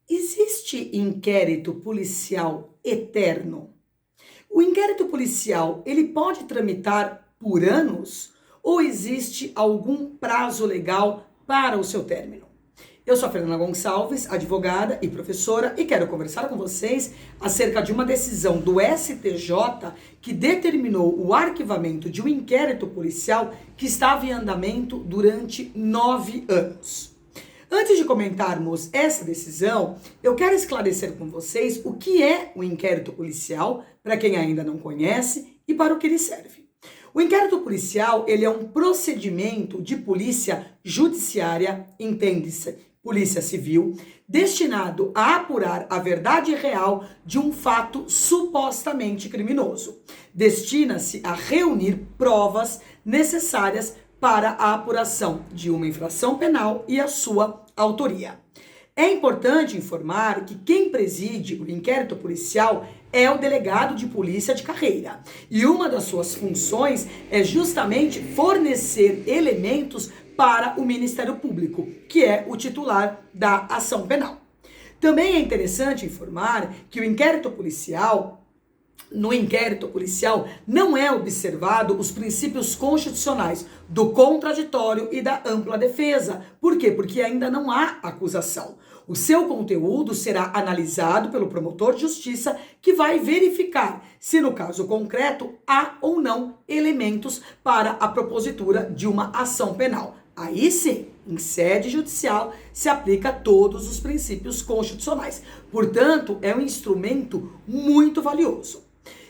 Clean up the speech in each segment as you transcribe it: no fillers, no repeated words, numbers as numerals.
Existe inquérito policial eterno? O inquérito policial, ele pode tramitar por anos ou existe algum prazo legal para o seu término? Eu sou a Fernanda Gonçalves, advogada e professora, e quero conversar com vocês acerca de uma decisão do STJ que determinou o arquivamento de um inquérito policial que estava em andamento durante 9 anos. Antes de comentarmos essa decisão, eu quero esclarecer com vocês o que é o inquérito policial, para quem ainda não conhece, e para o que ele serve. O inquérito policial, ele é um procedimento de polícia judiciária, entende-se, polícia civil, destinado a apurar a verdade real de um fato supostamente criminoso. Destina-se a reunir provas necessárias para a apuração de uma infração penal e a sua autoria. É importante informar que quem preside o inquérito policial é o delegado de polícia de carreira. E uma das suas funções é justamente fornecer elementos para o Ministério Público, que é o titular da ação penal. Também é interessante informar que no inquérito policial não é observado os princípios constitucionais do contraditório e da ampla defesa. Por quê? Porque ainda não há acusação. O seu conteúdo será analisado pelo promotor de justiça, que vai verificar se no caso concreto há ou não elementos para a propositura de uma ação penal. Aí sim, em sede judicial, se aplica todos os princípios constitucionais. Portanto, é um instrumento muito valioso.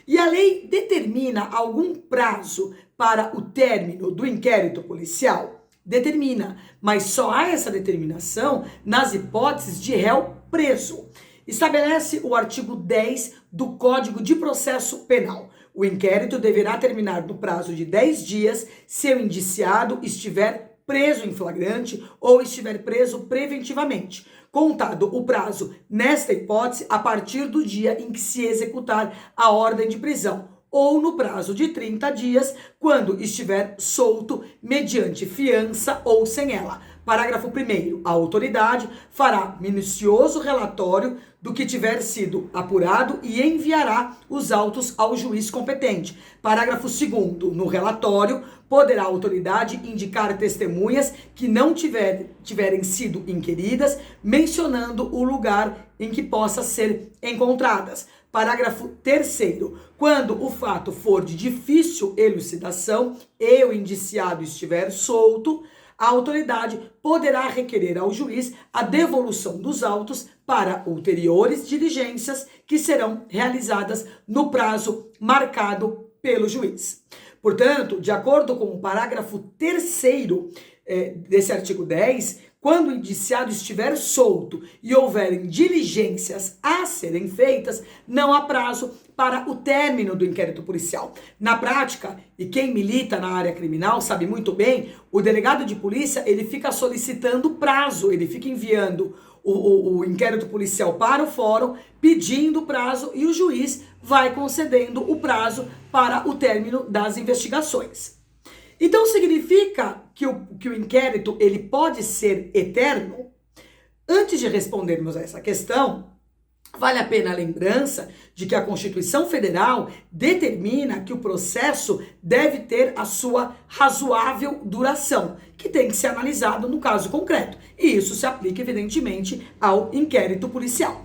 E a lei determina algum prazo para o término do inquérito policial? Determina, mas só há essa determinação nas hipóteses de réu preso. Estabelece o artigo 10 do Código de Processo Penal. O inquérito deverá terminar no prazo de 10 dias se o indiciado estiver preso em flagrante ou estiver preso preventivamente, contado o prazo, nesta hipótese, a partir do dia em que se executar a ordem de prisão, ou no prazo de 30 dias, quando estiver solto mediante fiança ou sem ela. Parágrafo 1º. A autoridade fará minucioso relatório do que tiver sido apurado e enviará os autos ao juiz competente. Parágrafo 2º. No relatório, poderá a autoridade indicar testemunhas que não tiverem sido inquiridas, mencionando o lugar em que possa ser encontradas. Parágrafo 3º. Quando o fato for de difícil elucidação e o indiciado estiver solto, a autoridade poderá requerer ao juiz a devolução dos autos para ulteriores diligências que serão realizadas no prazo marcado pelo juiz. Portanto, de acordo com o parágrafo 3º desse artigo 10, quando o indiciado estiver solto e houverem diligências a serem feitas, não há prazo para o término do inquérito policial. Na prática, e quem milita na área criminal sabe muito bem, o delegado de polícia, ele fica solicitando prazo, ele fica enviando o inquérito policial para o fórum, pedindo prazo, e o juiz vai concedendo o prazo para o término das investigações. Então significa que o inquérito ele pode ser eterno? Antes de respondermos a essa questão, vale a pena a lembrança de que a Constituição Federal determina que o processo deve ter a sua razoável duração, que tem que ser analisado no caso concreto. E isso se aplica, evidentemente, ao inquérito policial.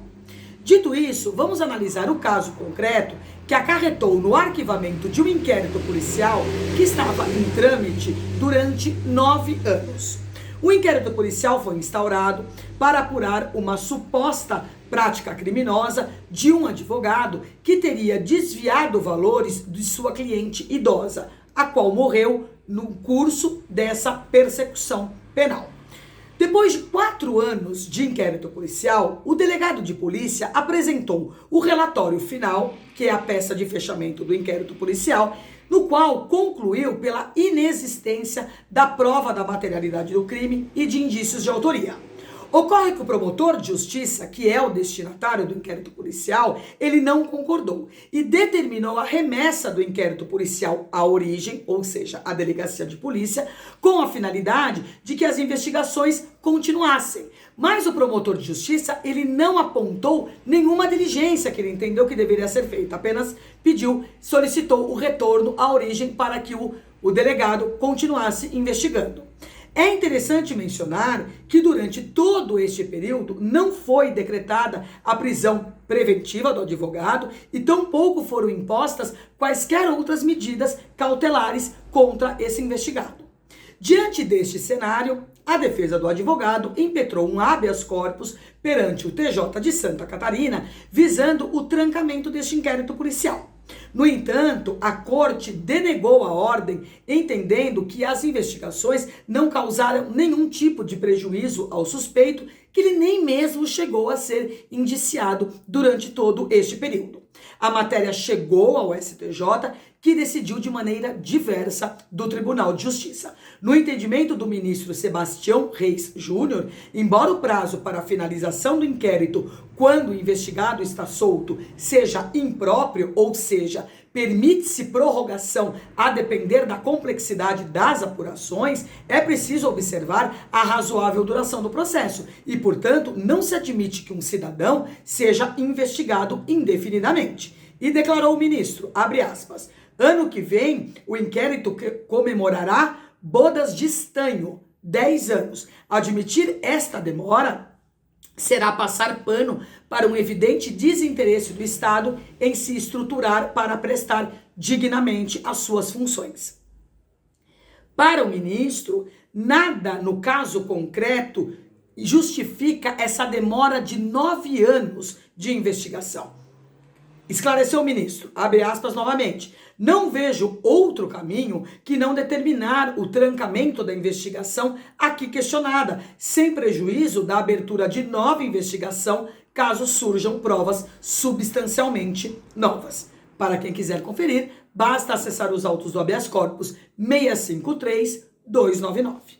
Dito isso, vamos analisar o caso concreto que acarretou no arquivamento de um inquérito policial que estava em trâmite durante 9 anos. O inquérito policial foi instaurado para apurar uma suposta prática criminosa de um advogado que teria desviado valores de sua cliente idosa, a qual morreu no curso dessa persecução penal. Depois de 4 anos de inquérito policial, o delegado de polícia apresentou o relatório final, que é a peça de fechamento do inquérito policial, no qual concluiu pela inexistência da prova da materialidade do crime e de indícios de autoria. Ocorre que o promotor de justiça, que é o destinatário do inquérito policial, ele não concordou e determinou a remessa do inquérito policial à origem, ou seja, à delegacia de polícia, com a finalidade de que as investigações continuassem. Mas o promotor de justiça, ele não apontou nenhuma diligência que ele entendeu que deveria ser feita, apenas solicitou o retorno à origem para que o delegado continuasse investigando. É interessante mencionar que durante todo este período não foi decretada a prisão preventiva do advogado e tampouco foram impostas quaisquer outras medidas cautelares contra esse investigado. Diante deste cenário, a defesa do advogado impetrou um habeas corpus perante o TJ de Santa Catarina, visando o trancamento deste inquérito policial. No entanto, a corte denegou a ordem, entendendo que as investigações não causaram nenhum tipo de prejuízo ao suspeito, que ele nem mesmo chegou a ser indiciado durante todo este período. A matéria chegou ao STJ, que decidiu de maneira diversa do Tribunal de Justiça. No entendimento do ministro Sebastião Reis Júnior, embora o prazo para a finalização do inquérito, quando o investigado está solto, seja impróprio, ou seja, permite-se prorrogação a depender da complexidade das apurações, é preciso observar a razoável duração do processo e, portanto, não se admite que um cidadão seja investigado indefinidamente. E declarou o ministro, abre aspas, ano que vem o inquérito comemorará bodas de estanho, 10 anos. Admitir esta demora será passar pano para um evidente desinteresse do Estado em se estruturar para prestar dignamente as suas funções. Para o ministro, nada no caso concreto justifica essa demora de 9 anos de investigação. Esclareceu o ministro, abre aspas novamente, não vejo outro caminho que não determinar o trancamento da investigação aqui questionada, sem prejuízo da abertura de nova investigação, caso surjam provas substancialmente novas. Para quem quiser conferir, basta acessar os autos do habeas corpus 653-299.